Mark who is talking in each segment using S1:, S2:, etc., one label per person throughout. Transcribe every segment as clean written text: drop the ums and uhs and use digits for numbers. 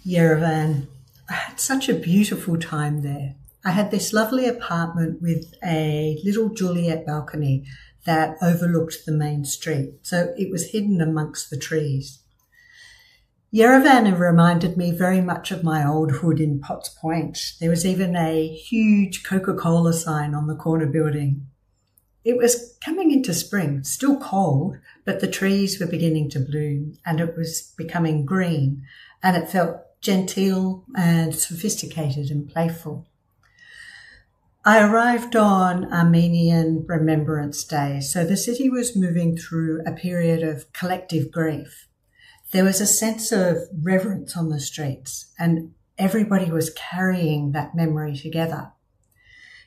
S1: Yerevan. I had such a beautiful time there. I had this lovely apartment with a little Juliet balcony that overlooked the main street, so it was hidden amongst the trees. Yerevan reminded me very much of my old hood in Potts Point. There was even a huge Coca-Cola sign on the corner building. It was coming into spring, still cold, but the trees were beginning to bloom and it was becoming green, and it felt genteel and sophisticated and playful. I arrived on Armenian Remembrance Day, so the city was moving through a period of collective grief. There was a sense of reverence on the streets and everybody was carrying that memory together.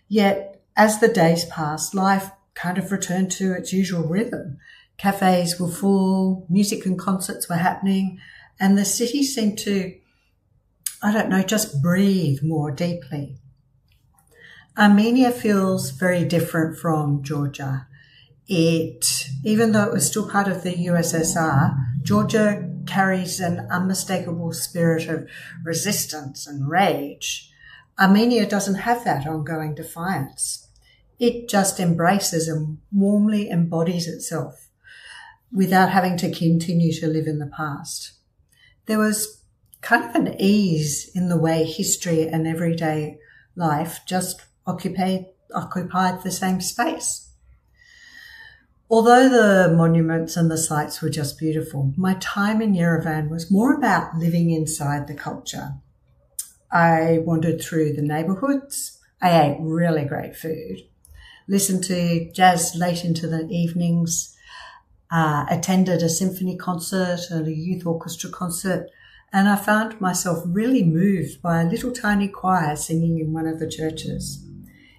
S1: Yet, as the days passed, life kind of returned to its usual rhythm. Cafes were full, music and concerts were happening, and the city seemed to, just breathe more deeply. Armenia feels very different from Georgia. Even though it was still part of the USSR, Georgia carries an unmistakable spirit of resistance and rage. Armenia doesn't have that ongoing defiance. It just embraces and warmly embodies itself without having to continue to live in the past. There was kind of an ease in the way history and everyday life just occupied the same space. Although the monuments and the sites were just beautiful, my time in Yerevan was more about living inside the culture. I wandered through the neighbourhoods. I ate really great food, listened to jazz late into the evenings, attended a symphony concert and a youth orchestra concert, and I found myself really moved by a little tiny choir singing in one of the churches.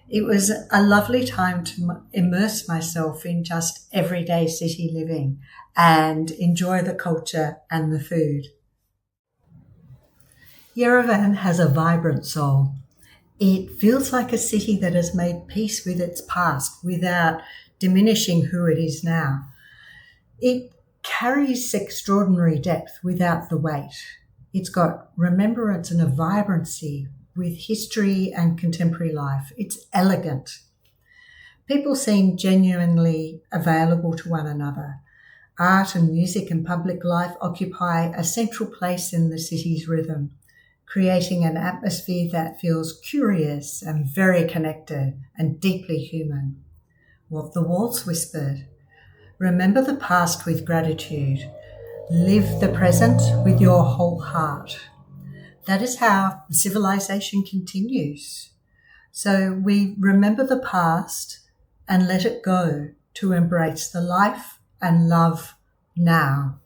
S1: It was a lovely time to immerse myself in just everyday city living and enjoy the culture and the food. Yerevan has a vibrant soul. It feels like a city that has made peace with its past without diminishing who it is now. It carries extraordinary depth without the weight. It's got remembrance and a vibrancy with history and contemporary life. It's elegant. People seem genuinely available to one another. Art and music and public life occupy a central place in the city's rhythm, creating an atmosphere that feels curious and very connected and deeply human. What the waltz whispered: remember the past with gratitude. Live the present with your whole heart. That is how civilization continues. So we remember the past and let it go to embrace the life and love now.